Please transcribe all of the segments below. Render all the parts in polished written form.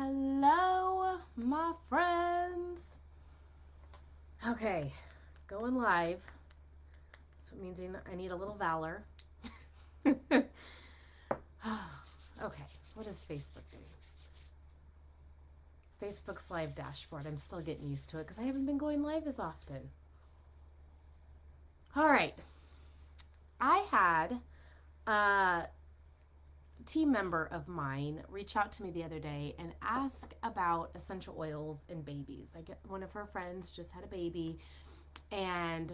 Hello, my friends. Okay, going live. So it means I need a little valor. Okay, what is Facebook doing? Facebook's live dashboard. I'm still getting used to it because I haven't been going live as often. All right. I had a team member of mine reach out to me the other day and ask about essential oils in babies. I get one of her friends just had a baby, and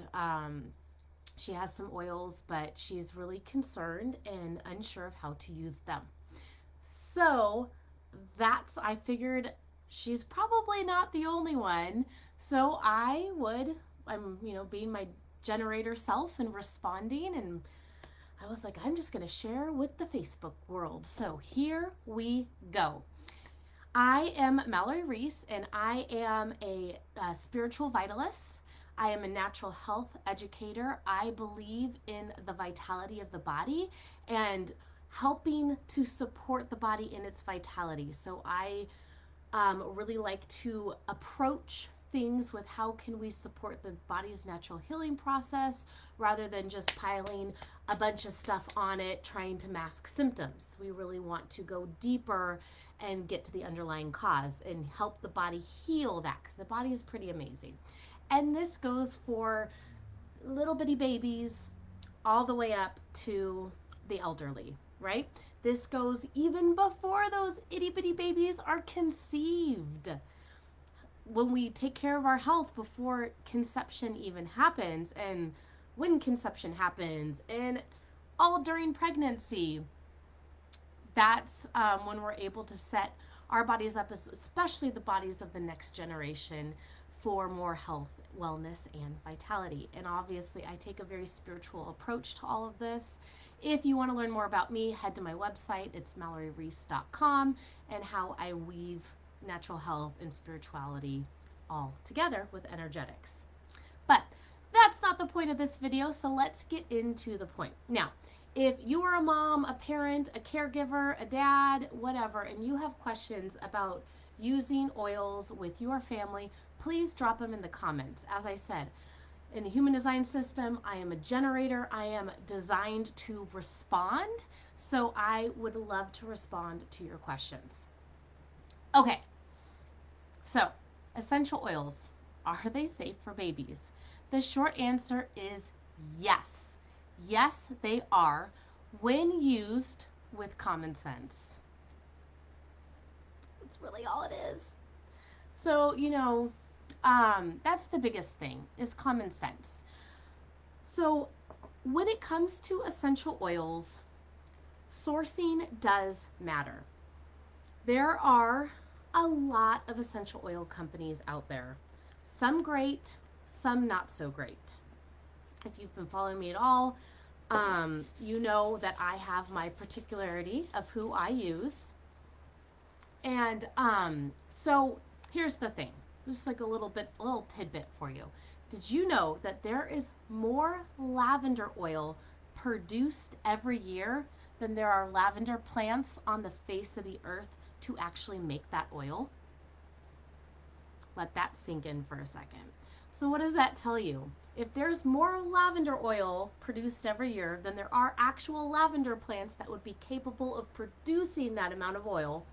she has some oils, but she's really concerned and unsure of how to use them. So I figured she's probably not the only one. So I'm being my generator self and responding, and I was like, I'm just going to share with the Facebook world. So here we go. I am Mallory Reese, and I am a spiritual vitalist. I am a natural health educator. I believe in the vitality of the body and helping to support the body in its vitality. So I really like to approach things with how can we support the body's natural healing process rather than just piling a bunch of stuff on it trying to mask symptoms. We really want to go deeper and get to the underlying cause and help the body heal that, because the body is pretty amazing. And this goes for little bitty babies all the way up to the elderly, right? This goes even before those itty bitty babies are conceived. When we take care of our health before conception even happens, and when conception happens, and all during pregnancy, that's when we're able to set our bodies up, especially the bodies of the next generation, for more health, wellness, and vitality. And obviously, I take a very spiritual approach to all of this. If you want to learn more about me, head to my website. It's malloryreese.com, and how I weave natural health and spirituality all together with energetics. But that's not the point of this video, so let's get into the point. Now, if you are a mom, a parent, a caregiver, a dad, whatever, and you have questions about using oils with your family, please drop them in the comments. As I said, in the human design system, I am a generator. I am designed to respond, so I would love to respond to your questions. Okay, so essential oils, are they safe for babies? The short answer is yes. Yes, they are, when used with common sense. That's really all it is. So, that's the biggest thing, is common sense. So when it comes to essential oils, sourcing does matter. There are a lot of essential oil companies out there. Some great, some not so great. If you've been following me at all, you know that I have my particularity of who I use. And so here's the thing, just like a little tidbit for you. Did you know that there is more lavender oil produced every year than there are lavender plants on the face of the earth to actually make that oil? Let that sink in for a second. So what does that tell you? If there's more lavender oil produced every year than there are actual lavender plants that would be capable of producing that amount of oil,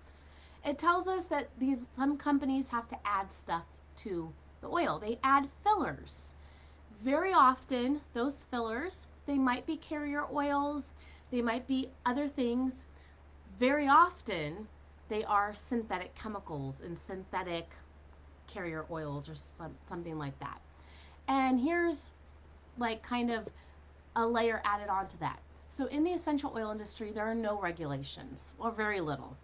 it tells us that some companies have to add stuff to the oil. They add fillers. Very often, those fillers, they might be carrier oils, they might be other things. Very often, they are synthetic chemicals and synthetic carrier oils or something like that. And here's like kind of a layer added onto that. So in the essential oil industry, there are no regulations, or very little,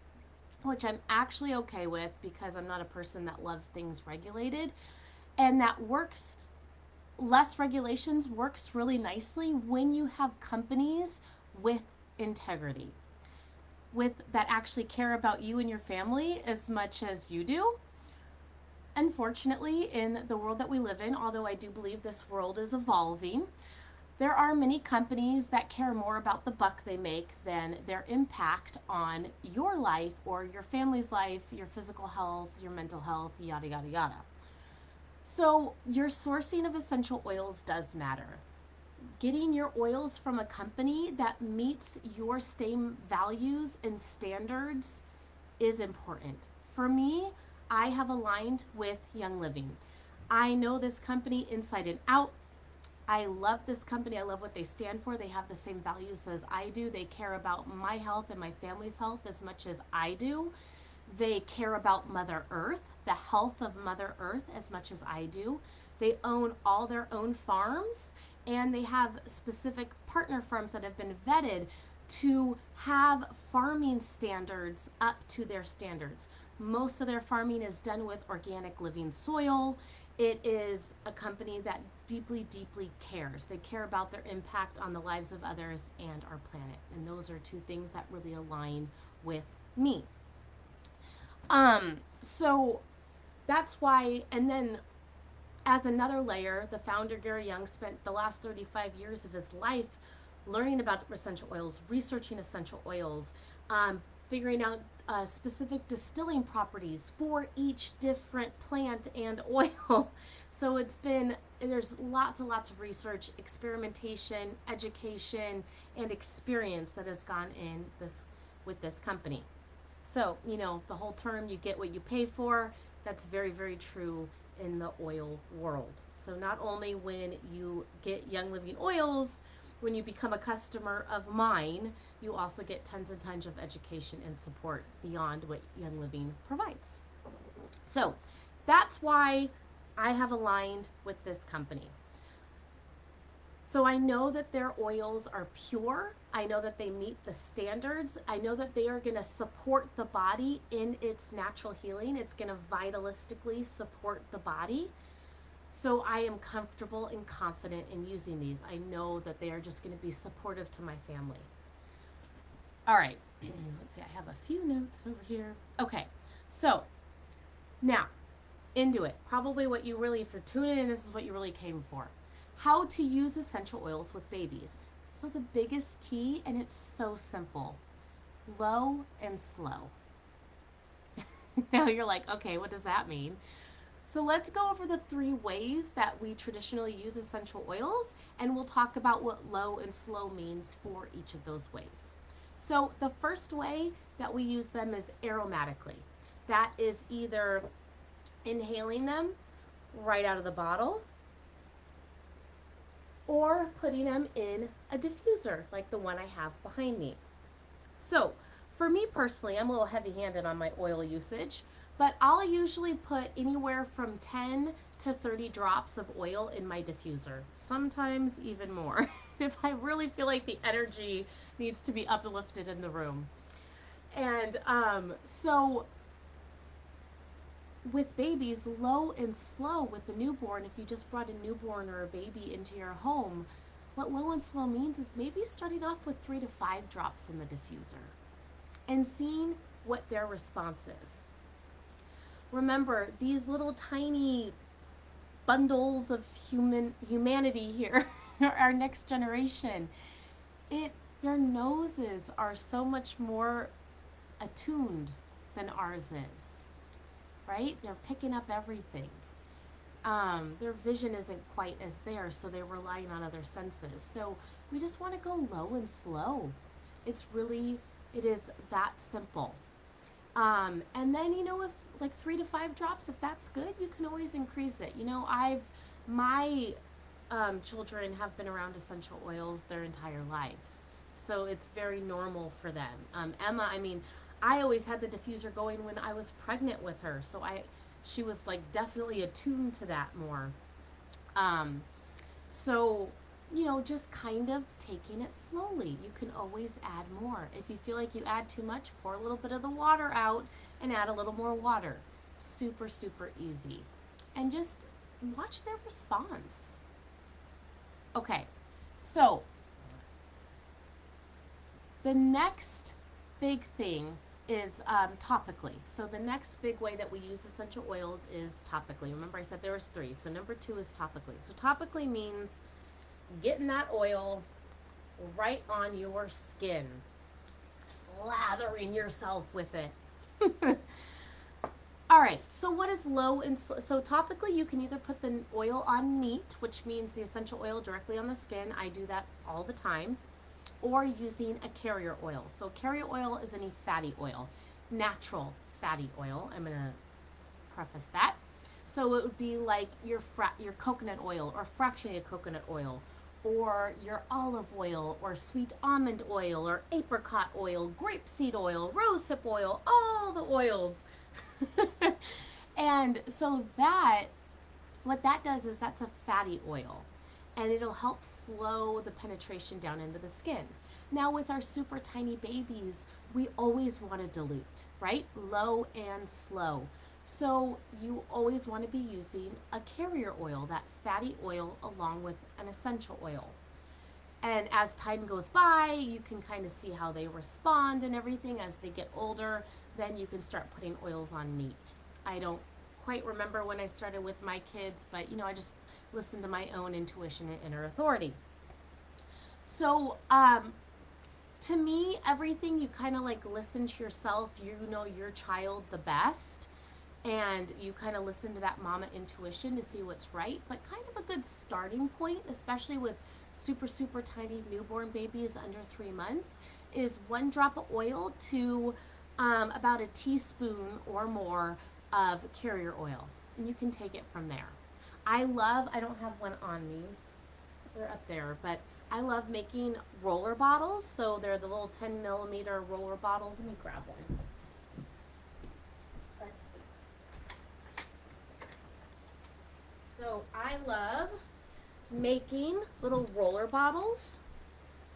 which I'm actually okay with because I'm not a person that loves things regulated. And that works, less regulations works really nicely when you have companies with integrity, that actually care about you and your family as much as you do. Unfortunately, in the world that we live in, although I do believe this world is evolving, There are many companies that care more about the buck they make than their impact on your life or your family's life, your physical health, your mental health, yada, yada, yada. So, your sourcing of essential oils does matter. Getting your oils from a company that meets your same values and standards is important. For me, I have aligned with Young Living. I know this company inside and out. I love this company. I love what they stand for. They have the same values as I do. They care about my health and my family's health as much as I do. They care about Mother Earth, the health of Mother Earth, as much as I do. They own all their own farms, and they have specific partner farms that have been vetted to have farming standards up to their standards. Most of their farming is done with organic living soil. It is a company that deeply, deeply cares. They care about their impact on the lives of others and our planet. And those are two things that really align with me. So that's why, and then as another layer, the founder, Gary Young, spent the last 35 years of his life learning about essential oils, researching essential oils, figuring out specific distilling properties for each different plant and oil. So there's lots and lots of research, experimentation, education, and experience that has gone in this with this company. So, the whole term, you get what you pay for, that's very, very true in the oil world. So not only when you get Young Living oils, when you become a customer of mine, you also get tons and tons of education and support beyond what Young Living provides. So that's why I have aligned with this company. So I know that their oils are pure. I know that they meet the standards. I know that they are going to support the body in its natural healing. It's going to vitalistically support the body. So I am comfortable and confident in using these. I know that they are just going to be supportive to my family. All right. Let's see. I have a few notes over here. Okay. So now into it. Probably what you really, if you're tuning in, this is what you really came for. How to use essential oils with babies. So the biggest key, and it's so simple, low and slow. Now you're like, okay, what does that mean? So let's go over the 3 ways that we traditionally use essential oils, and we'll talk about what low and slow means for each of those ways. So the first way that we use them is aromatically. That is either inhaling them right out of the bottle, or putting them in a diffuser like the one I have behind me. So for me personally, I'm a little heavy-handed on my oil usage, but I'll usually put anywhere from 10 to 30 drops of oil in my diffuser, sometimes even more, if I really feel like the energy needs to be uplifted in the room. And so with babies, low and slow with the newborn, if you just brought a newborn or a baby into your home, what low and slow means is maybe starting off with 3 to 5 drops in the diffuser and seeing what their response is. Remember, these little tiny bundles of humanity here, our next generation, their noses are so much more attuned than ours is. Right? They're picking up everything. Their vision isn't quite as there, so they're relying on other senses. So we just want to go low and slow. It is that simple. And then, if like 3 to 5 drops, if that's good, you can always increase it. My children have been around essential oils their entire lives. So it's very normal for them. Emma, I always had the diffuser going when I was pregnant with her, so she was like definitely attuned to that more. So just kind of taking it slowly. You can always add more. If you feel like you add too much, pour a little bit of the water out and add a little more water. Super, super easy. And just watch their response. Okay, so the next big thing is topically. So the next big way that we use essential oils is topically. Remember I said there was 3. So number 2 is topically. So topically means getting that oil right on your skin, slathering yourself with it. All right, so what is low and so topically you can either put the oil on neat, which means the essential oil directly on the skin. I do that all the time. Or using a carrier oil. So carrier oil is any fatty oil, natural fatty oil. I'm going to preface that. So it would be like your coconut oil or fractionated coconut oil, or your olive oil or sweet almond oil or apricot oil, grapeseed oil, rosehip oil, all the oils. And so that what that does is that's a fatty oil, and it'll help slow the penetration down into the skin. Now with our super tiny babies, we always want to dilute, right? Low and slow. So you always want to be using a carrier oil, that fatty oil, along with an essential oil. And as time goes by, you can kind of see how they respond and everything. As they get older, then you can start putting oils on neat. I don't quite remember when I started with my kids, but I just listened to my own intuition and inner authority. So, to me, everything you kind of like listen to yourself, your child the best, and you kind of listen to that mama intuition to see what's right. But kind of a good starting point, especially with super, super tiny newborn babies under 3 months, is 1 drop of oil to about a teaspoon or more of carrier oil. And you can take it from there. I don't have one on me, they're up there, but I love making roller bottles. So they're the little 10 millimeter roller bottles. Let me grab one. Let's see. So I love making little roller bottles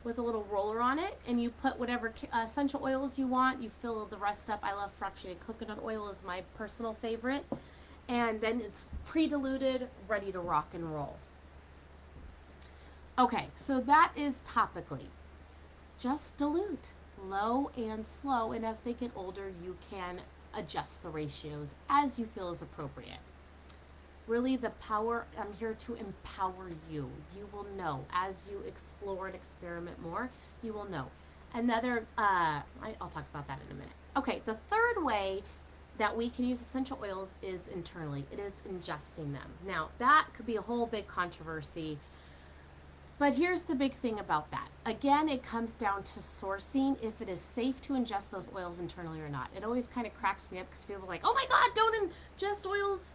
with a little roller on it, and you put whatever essential oils you want. You fill the rest up. I love fractionated coconut oil is my personal favorite. And then it's pre-diluted, ready to rock and roll. Okay, so that is topically. Just dilute, low and slow, and as they get older, you can adjust the ratios as you feel is appropriate. Really, I'm here to empower you. You will know as you explore and experiment more, you will know. Another, I'll talk about that in a minute. Okay, the third way that we can use essential oils is internally. It is ingesting them. Now, that could be a whole big controversy, but here's the big thing about that. Again, it comes down to sourcing, if it is safe to ingest those oils internally or not. It always kind of cracks me up because people are like, oh my God, don't ingest oils.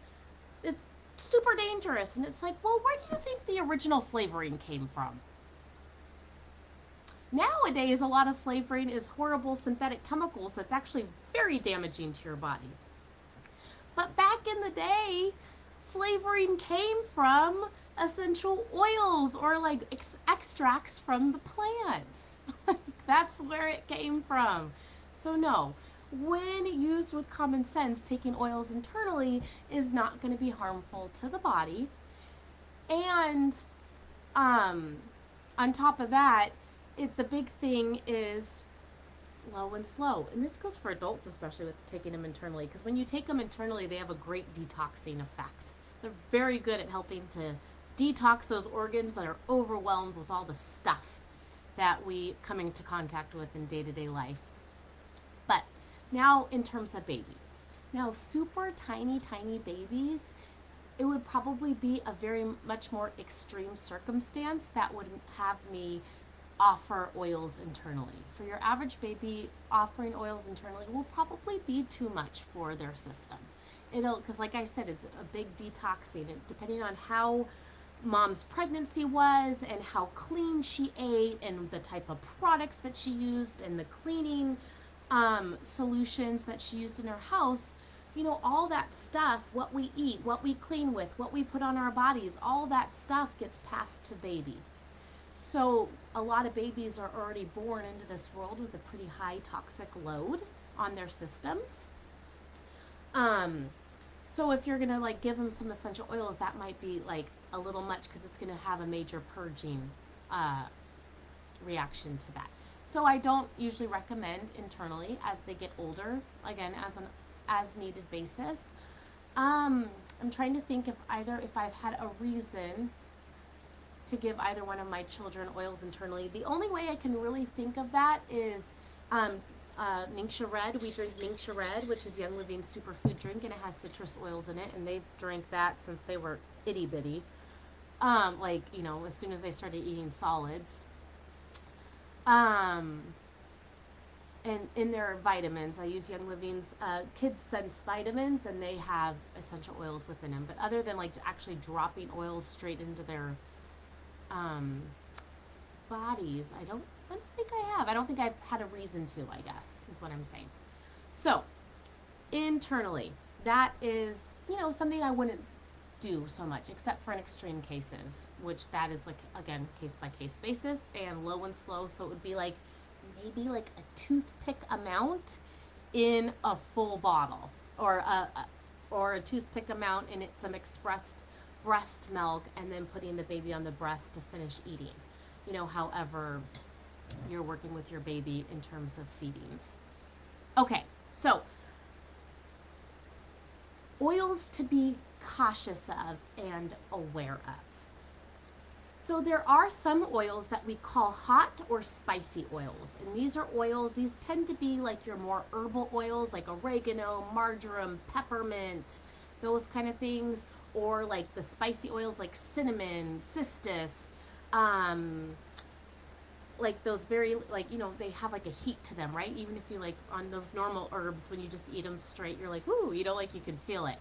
It's super dangerous. And it's like, well, where do you think the original flavoring came from? Nowadays, a lot of flavoring is horrible synthetic chemicals that's actually very damaging to your body. But back in the day, flavoring came from essential oils or like extracts from the plants. That's where it came from. So no, when used with common sense, taking oils internally is not going to be harmful to the body. And on top of that, the big thing is low and slow. And this goes for adults, especially with taking them internally, because when you take them internally, they have a great detoxing effect. They're very good at helping to detox those organs that are overwhelmed with all the stuff that we come into contact with in day-to-day life. But now in terms of babies. Now, super tiny, tiny babies, it would probably be a very much more extreme circumstance that would have me offer oils internally. For your average baby, offering oils internally will probably be too much for their system. Because like I said, it's a big detoxing. Depending on how mom's pregnancy was and how clean she ate and the type of products that she used and the cleaning solutions that she used in her house, all that stuff, what we eat, what we clean with, what we put on our bodies, all that stuff gets passed to baby. So a lot of babies are already born into this world with a pretty high toxic load on their systems. So if you're gonna like give them some essential oils, that might be like a little much because it's gonna have a major purging reaction to that. So I don't usually recommend internally as they get older. Again, as an as needed basis. I'm trying to think if I've had a reason to give either one of my children oils internally. The only way I can really think of that is um, Ningxia Red. We drink Ningxia Red, which is Young Living's superfood drink, and it has citrus oils in it, and they've drank that since they were itty bitty. Like, as soon as they started eating solids. Um, and in their vitamins, I use Young Living's Kids Sense vitamins, and they have essential oils within them. But other than like actually dropping oils straight into their um, bodies, I don't think I have. I don't think I've had a reason to, I guess, is what I'm saying. So, internally, that is, something I wouldn't do so much, except for in extreme cases, which that is like, again, case by case basis and low and slow. So it would be like maybe like a toothpick amount in a full bottle, or a toothpick amount in it, some expressed breast milk, and then putting the baby on the breast to finish eating. However you're working with your baby in terms of feedings. Okay, so oils to be cautious of and aware of. So there are some oils that we call hot or spicy oils. And these are oils, these tend to be like your more herbal oils, like oregano, marjoram, peppermint, those kind of things. Or like the spicy oils like cinnamon, cistus, like those very, like, they have like a heat to them, right? Even if you like on those normal herbs, when you just eat them straight, you're like, ooh, like you can feel it.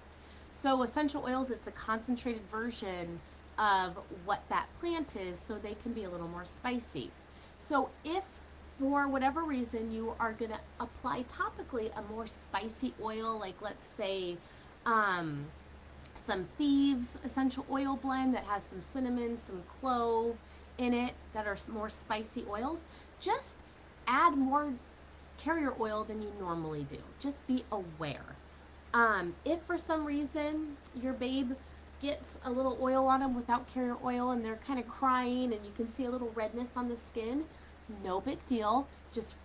So essential oils, it's a concentrated version of what that plant is, so they can be a little more spicy. So if for whatever reason you are going to apply topically a more spicy oil, like let's say some Thieves essential oil blend that has some cinnamon, some clove in it, that are more spicy oils, just add more carrier oil than you normally do. Just be aware. If for some reason your babe gets a little oil on them without carrier oil and they're kind of crying and you can see a little redness on the skin, no big deal. Just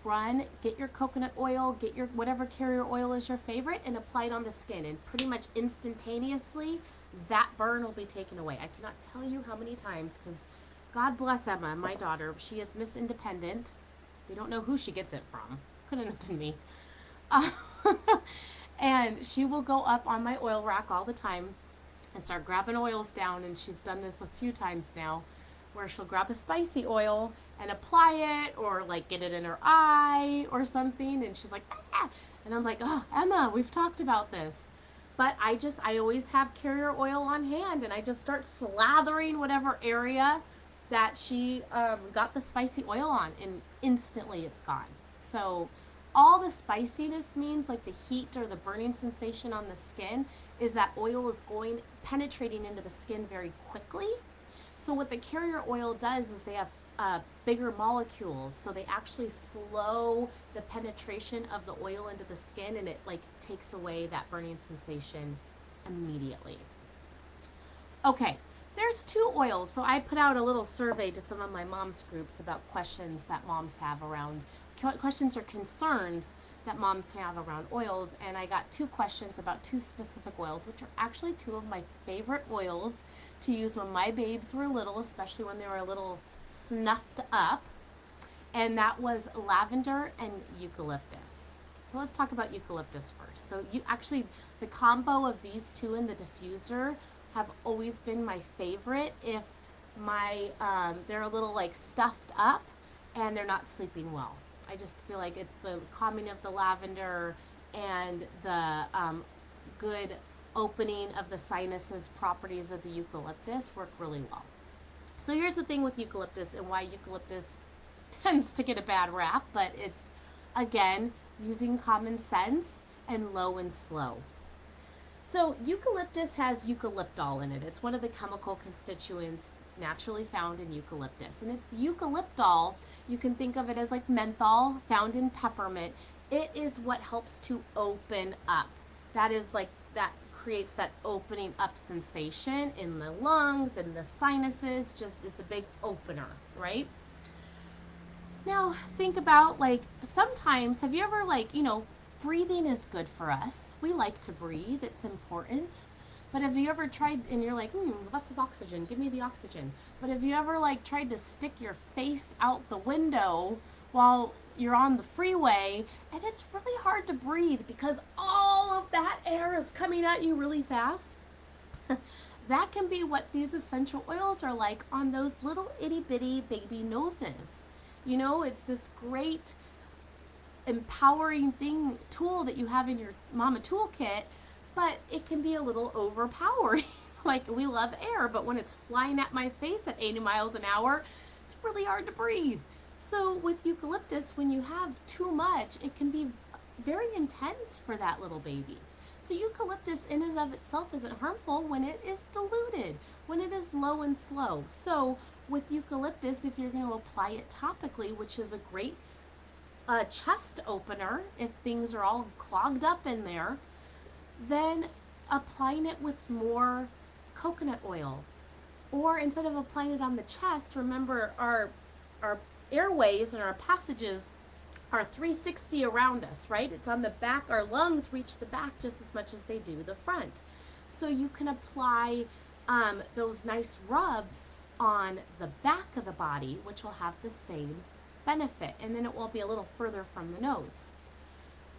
get your coconut oil, get your whatever carrier oil is your favorite, and apply it on the skin. And pretty much instantaneously, that burn will be taken away. I cannot tell you how many times, because God bless Emma, my daughter. She is Miss Independent. We don't know who she gets it from. Couldn't have been me. And she will go up on my oil rack all the time and start grabbing oils down. And she's done this a few times now, where she'll grab a spicy oil and apply it, or like get it in her eye or something. And she's like, ah. And I'm like, oh, Emma, we've talked about this. But I always have carrier oil on hand, and I just start slathering whatever area that she got the spicy oil on, and instantly it's gone. So all the spiciness means, like the heat or the burning sensation on the skin, is that oil is penetrating into the skin very quickly. So what the carrier oil does is they have bigger molecules, so they actually slow the penetration of the oil into the skin, and it like takes away that burning sensation immediately. Okay, there's 2 oils. So I put out a little survey to some of my moms groups about questions that moms have around, questions or concerns that moms have around oils, and I got 2 questions about 2 specific oils, which are actually 2 of my favorite oils to use when my babes were little, especially when they were a little snuffed up, and that was lavender and eucalyptus. So let's talk about eucalyptus first. So the combo of these 2 in the diffuser have always been my favorite if they're a little like stuffed up and they're not sleeping well. I just feel like it's the calming of the lavender and the good opening of the sinuses properties of the eucalyptus work really well. So here's the thing with eucalyptus and why eucalyptus tends to get a bad rap, but it's, again, using common sense and low and slow. So eucalyptus has eucalyptol in it. It's one of the chemical constituents naturally found in eucalyptus. And it's the eucalyptol, you can think of it as like menthol found in peppermint. It is what helps to open up. That creates that opening up sensation in the lungs and the sinuses. It's a big opener, right? Now think about, like, sometimes, have you ever, like, breathing is good for us. We like to breathe. It's important. But have you ever tried, and you're like, lots of oxygen, give me the oxygen. But have you ever like tried to stick your face out the window while you're on the freeway, and it's really hard to breathe because all of that air is coming at you really fast? That can be what these essential oils are like on those little itty bitty baby noses. You know, it's this great empowering tool that you have in your mama toolkit, but it can be a little overpowering. Like, we love air, but when it's flying at my face at 80 miles an hour, it's really hard to breathe. So with eucalyptus, when you have too much, it can be very intense for that little baby. So eucalyptus in and of itself isn't harmful when it is diluted, when it is low and slow. So with eucalyptus, if you're going to apply it topically, which is a great chest opener if things are all clogged up in there, then applying it with more coconut oil. Or instead of applying it on the chest, remember our airways and our passages are 360 around us, right? It's on the back. Our lungs reach the back just as much as they do the front. So you can apply those nice rubs on the back of the body, which will have the same benefit, and then it will be a little further from the nose.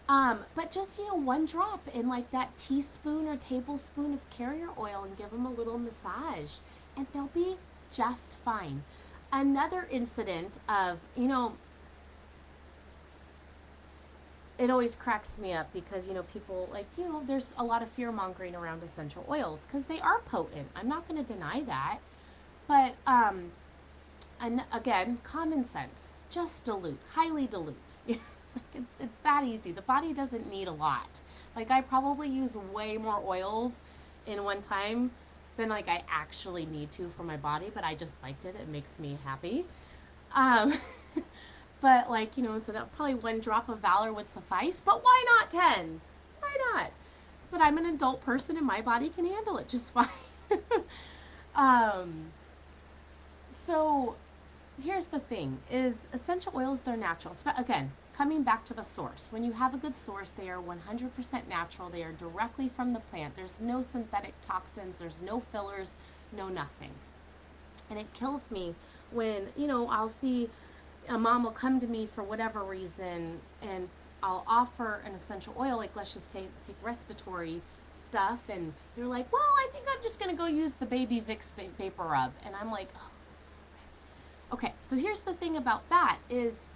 But just, one drop in like that teaspoon or tablespoon of carrier oil and give them a little massage, and they'll be just fine. Another incident of, it always cracks me up because, people like, there's a lot of fear mongering around essential oils because they are potent. I'm not going to deny that. But, and again, common sense, just dilute, highly dilute. It's that easy. The body doesn't need a lot. Like, I probably use way more oils in one time than like I actually need to for my body, but I just liked it. It makes me happy. But like, so that probably one drop of Valor would suffice, but why not 10? Why not? But I'm an adult person and my body can handle it just fine. So here's the thing, is essential oils, they're natural. Again, coming back to the source. When you have a good source, they are 100% natural. They are directly from the plant. There's no synthetic toxins. There's no fillers, no nothing. And it kills me when, I'll see a mom will come to me for whatever reason and I'll offer an essential oil, like let's just take respiratory stuff, and they're like, well, I think I'm just going to go use the baby Vicks vapor rub. And I'm like, oh. Okay, so here's the thing about that is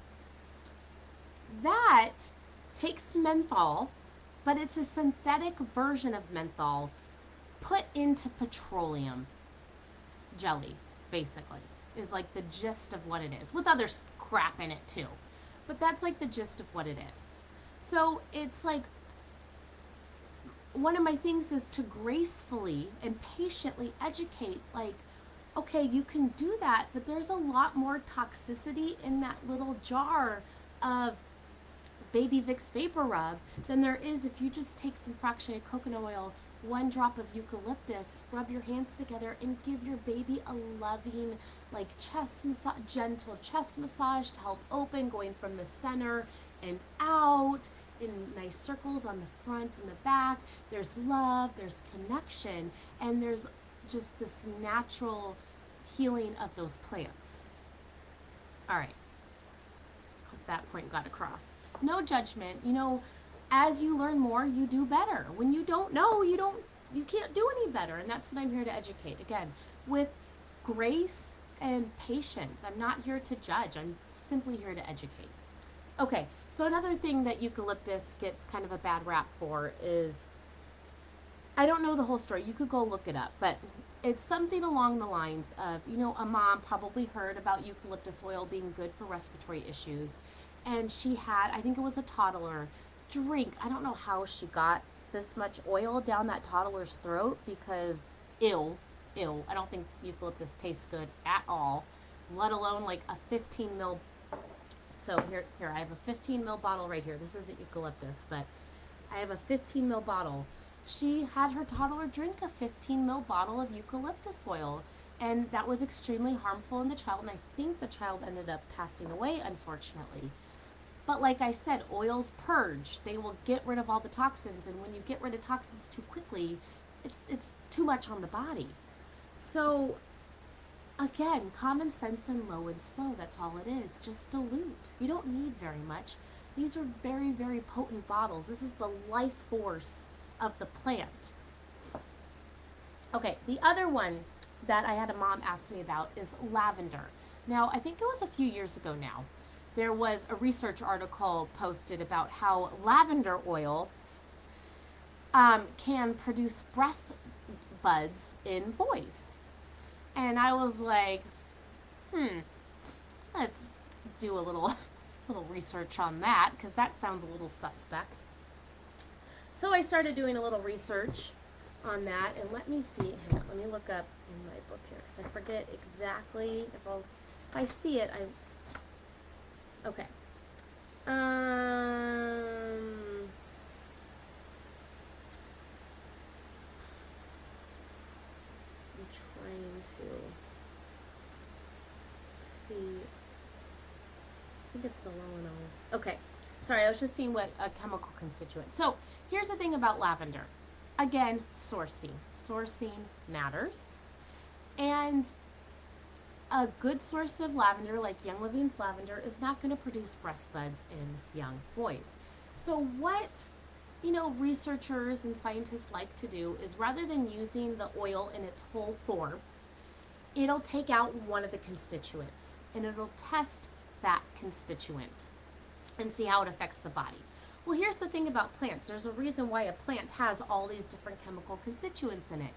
that takes menthol, but it's a synthetic version of menthol put into petroleum jelly, basically, is like the gist of what it is, with other crap in it too. But that's like the gist of what it is. So it's like, one of my things is to gracefully and patiently educate, like, okay, you can do that, but there's a lot more toxicity in that little jar of baby Vicks vapor rub than there is if you just take some fractionated coconut oil, one drop of eucalyptus, rub your hands together and give your baby a loving, like, chest massage, gentle chest massage to help open, going from the center and out in nice circles on the front and the back. There's love, there's connection, and there's just this natural healing of those plants. All right. Hope that point got across. No judgment. As you learn more, you do better. When you don't know, you can't do any better. And that's what I'm here to educate. Again, with grace and patience. I'm not here to judge. I'm simply here to educate. Okay. So another thing that eucalyptus gets kind of a bad rap for is, I don't know the whole story. You could go look it up, but it's something along the lines of, a mom probably heard about eucalyptus oil being good for respiratory issues. And she had, I think it was a toddler, drink. I don't know how she got this much oil down that toddler's throat because ew. I don't think eucalyptus tastes good at all, let alone like a 15 mil. So here, I have a 15 mil bottle right here. This isn't eucalyptus, but I have a 15 mil bottle. She had her toddler drink a 15 mil bottle of eucalyptus oil, and that was extremely harmful in the child, and I think the child ended up passing away, unfortunately. But like I said, oils purge. They will get rid of all the toxins, and when you get rid of toxins too quickly, it's too much on the body. So again, common sense and low and slow, that's all it is. Just dilute. You don't need very much. These are very, very potent bottles. This is the life force of the plant. Okay, the other one that I had a mom ask me about is lavender. Now, I think it was a few years ago now. There was a research article posted about how lavender oil can produce breast buds in boys. And I was like, let's do a little research on that because that sounds a little suspect. So I started doing a little research on that, and let me see. Hang on, let me look up in my book here because I forget exactly if I see it. Okay. I'm trying to see. I think it's the Roanoke. Okay. Sorry, I was just seeing what a chemical constituent. So here's the thing about lavender. Again, sourcing. Sourcing matters. And a good source of lavender, like Young Living's lavender, is not going to produce breast buds in young boys. So what, researchers and scientists like to do is rather than using the oil in its whole form, it'll take out one of the constituents and it'll test that constituent and see how it affects the body. Well, here's the thing about plants. There's a reason why a plant has all these different chemical constituents in it.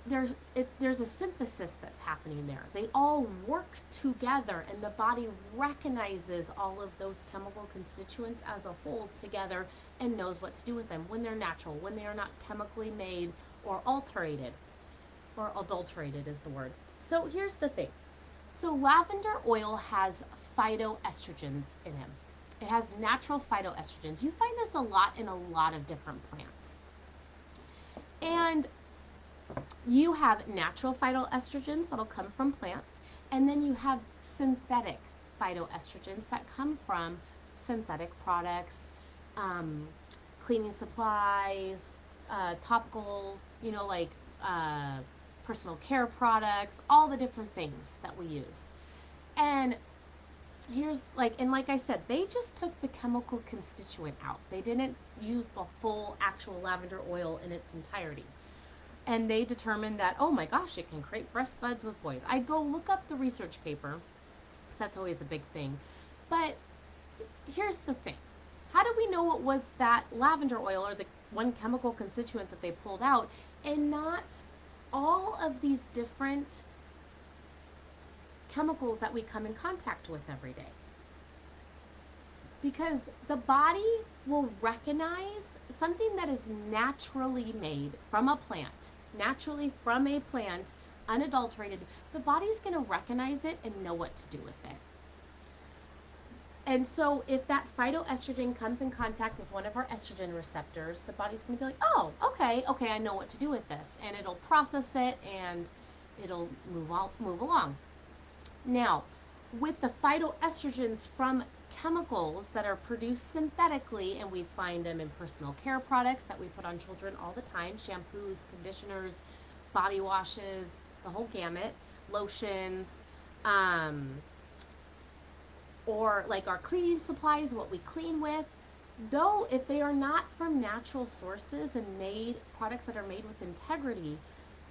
There's a synthesis that's happening there. They all work together, and the body recognizes all of those chemical constituents as a whole together and knows what to do with them when they're natural, when they are not chemically made or alterated, or adulterated is the word. So here's the thing. So lavender oil has phytoestrogens in it. It has natural phytoestrogens. You find this a lot in a lot of different plants. And you have natural phytoestrogens that'll come from plants, and then you have synthetic phytoestrogens that come from synthetic products, cleaning supplies, topical, like personal care products, all the different things that we use. And like I said, they just took the chemical constituent out. They didn't use the full actual lavender oil in its entirety. And they determined that, oh my gosh, it can create breast buds with boys. I'd go look up the research paper. That's always a big thing. But here's the thing. How do we know it was that lavender oil or the one chemical constituent that they pulled out and not all of these different chemicals that we come in contact with every day? Because the body will recognize something that is naturally made from a plant, unadulterated. The body's going to recognize it and know what to do with it. And so if that phytoestrogen comes in contact with one of our estrogen receptors, the body's going to be like, oh, okay, I know what to do with this. And it'll process it and it'll move along. Now, with the phytoestrogens from chemicals that are produced synthetically, and we find them in personal care products that we put on children all the time, shampoos, conditioners, body washes, the whole gamut, lotions, or like our cleaning supplies, what we clean with, though if they are not from natural sources and made products that are made with integrity,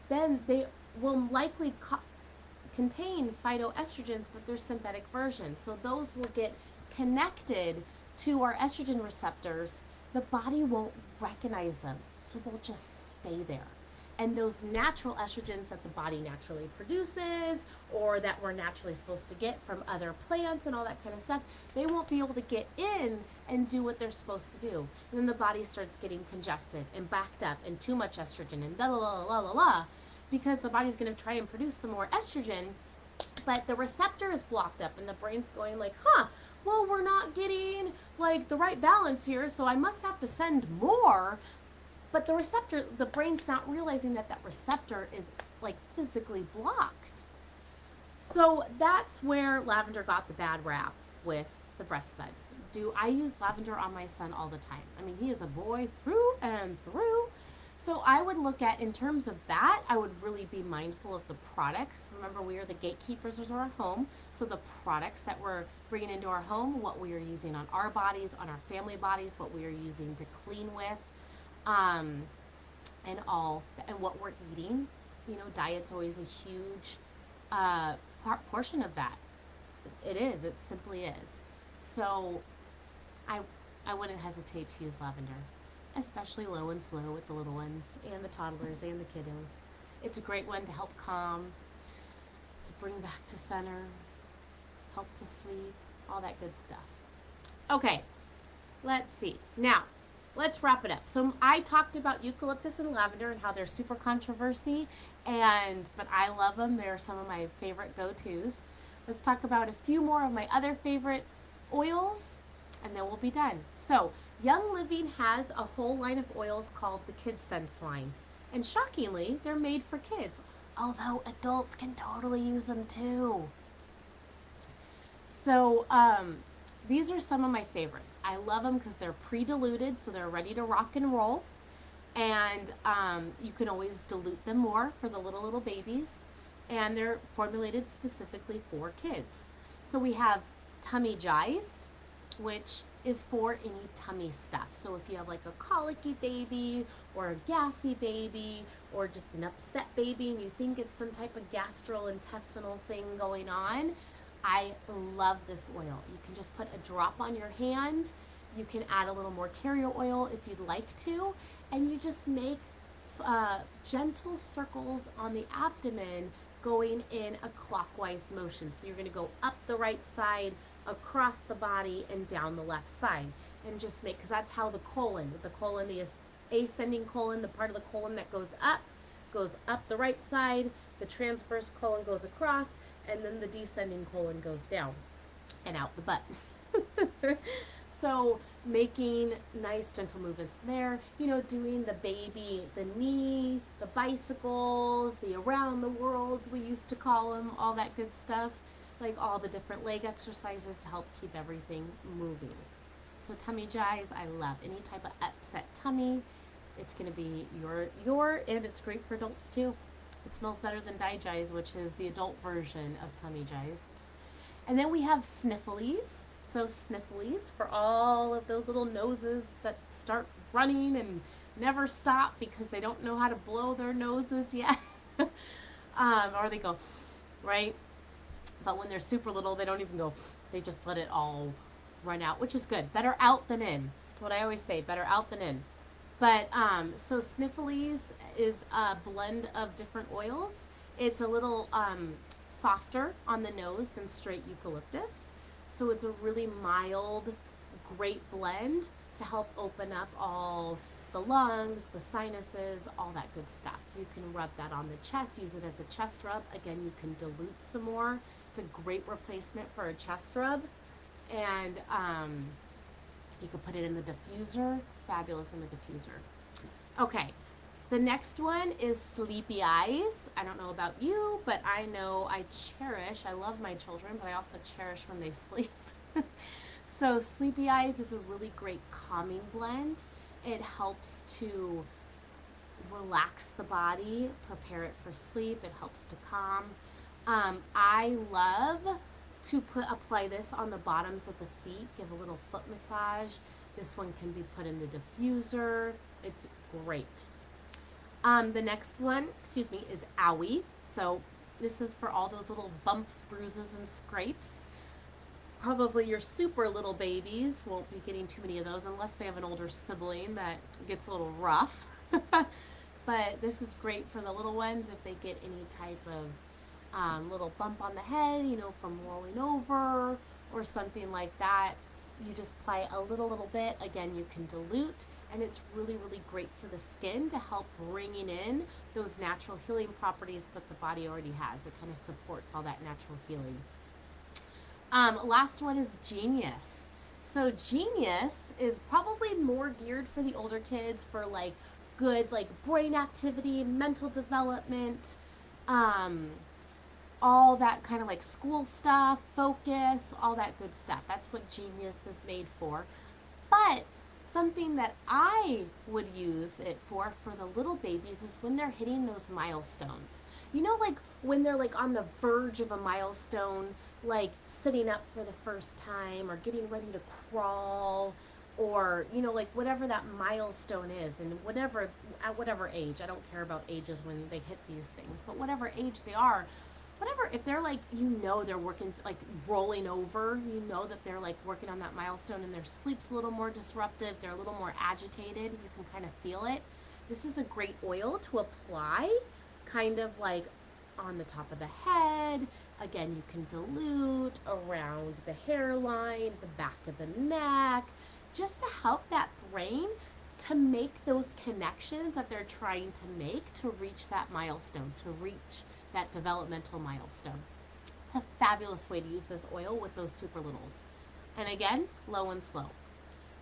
then they will likely contain phytoestrogens, but they're synthetic versions. So those will get connected to our estrogen receptors. The body won't recognize them, so they'll just stay there. And those natural estrogens that the body naturally produces, or that we're naturally supposed to get from other plants and all that kind of stuff, they won't be able to get in and do what they're supposed to do. And then the body starts getting congested and backed up and too much estrogen and la la la la la, because the body's going to try and produce some more estrogen, but the receptor is blocked up and the brain's going like, well, we're not getting like the right balance here, so I must have to send more. But the brain's not realizing that receptor is like physically blocked. So that's where lavender got the bad rap with the breast buds. I use lavender on my son all the time. I mean, he is a boy through and through. So I would look at, in terms of that, I would really be mindful of the products. Remember, we are the gatekeepers of our home. So the products that we're bringing into our home, what we are using on our bodies, on our family bodies, what we are using to clean with, um, and what we're eating. Diet's always a huge portion of that. It is. It simply is. So I I wouldn't hesitate to use lavender, especially low and slow with the little ones and the toddlers and the kiddos. It's a great one to help calm, to bring back to center, help to sleep, all that good stuff. Okay, let's see. Now, let's wrap it up. So I talked about eucalyptus and lavender and how they're super controversy, but I love them. They're some of my favorite go-tos. Let's talk about a few more of my other favorite oils, and then we'll be done. So Young Living has a whole line of oils called the Kids Sense line. And shockingly, they're made for kids, although adults can totally use them too. So these are some of my favorites. I love them because they're pre-diluted, so they're ready to rock and roll. And you can always dilute them more for the little babies. And they're formulated specifically for kids. So we have Tummy Jize, which is for any tummy stuff. So if you have like a colicky baby or a gassy baby or just an upset baby and you think it's some type of gastrointestinal thing going on, I love this oil. You can just put a drop on your hand. You can add a little more carrier oil if you'd like to, and you just make gentle circles on the abdomen going in a clockwise motion. So you're going to go up the right side, across the body, and down the left side. And just make, because that's how the colon, the ascending colon, the part of the colon that goes up the right side, the transverse colon goes across, and then the descending colon goes down and out the butt. So making nice gentle movements there, doing the baby, the knee, the bicycles, the around the worlds we used to call them, all that good stuff, like all the different leg exercises to help keep everything moving. So Tummy Jize, I love. Any type of upset tummy, it's going to be and it's great for adults too. It smells better than Digize, which is the adult version of Tummy Jize. And then we have Sniffles. So Sniffles for all of those little noses that start running and never stop because they don't know how to blow their noses yet. Or they go, right? But when they're super little, they don't even go. They just let it all run out, which is good. Better out than in. That's what I always say, better out than in. But so Sniffles is a blend of different oils. It's a little softer on the nose than straight eucalyptus. So it's a really mild, great blend to help open up all the lungs, the sinuses, all that good stuff. You can rub that on the chest, use it as a chest rub. Again, you can dilute some more. It's a great replacement for a chest rub. And you can put it in the diffuser. Fabulous in the diffuser. Okay, the next one is Sleepy Eyes. I don't know about you, but I know I love my children, but I also cherish when they sleep. So Sleepy Eyes is a really great calming blend. It helps to relax the body, prepare it for sleep. It helps to calm. I love to apply this on the bottoms of the feet, give a little foot massage. This one can be put in the diffuser. It's great. The next one, is Owie. So this is for all those little bumps, bruises, and scrapes. Probably your super little babies won't be getting too many of those unless they have an older sibling that gets a little rough. But this is great for the little ones if they get any type of little bump on the head, from rolling over or something like that. You just apply a little bit. Again, you can dilute, and it's really, really great for the skin to help bringing in those natural healing properties that the body already has. It kind of supports all that natural healing. Last one is Genius. So Genius is probably more geared for the older kids for good brain activity, mental development, all that kind of school stuff, focus, all that good stuff. That's what Genius is made for. But something that I would would use it for the little babies is when they're hitting those milestones. You know, like when they're like on the verge of a milestone, like sitting up for the first time or getting ready to crawl, or you know, like whatever that milestone is, and whatever, at whatever age, I don't care about ages when they hit these things, but whatever age they are, whatever, if they're like, you know, they're working, like rolling over, you know that they're like working on that milestone, and their sleep's a little more disruptive, they're a little more agitated, you can kind of feel it. This is a great oil to apply, kind of like on the top of the head. Again, you can dilute around the hairline, the back of the neck, just to help that brain to make those connections that they're trying to make to reach that milestone, to reach that developmental milestone. It's a fabulous way to use this oil with those super littles. And again, low and slow.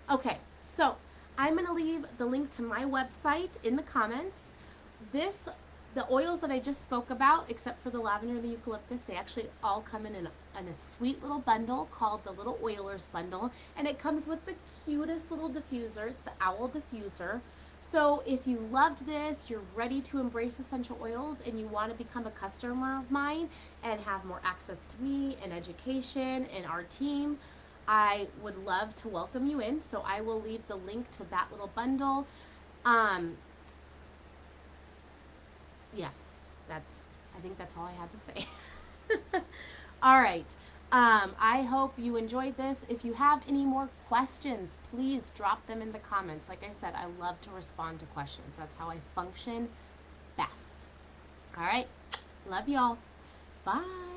Okay, so I'm going to leave the link to my website in the comments. The oils that I just spoke about, except for the lavender and the eucalyptus, they actually all come in a sweet little bundle called the Little Oilers Bundle. And it comes with the cutest little diffuser. It's the Owl Diffuser. So if you loved this, you're ready to embrace essential oils, and you want to become a customer of mine and have more access to me and education and our team, I would love to welcome you in. So I will leave the link to that little bundle. Yes, I think that's all I had to say. All right. I hope you enjoyed this. If you have any more questions, please drop them in the comments. Like I said, I love to respond to questions. That's how I function best. All right. Love y'all. Bye.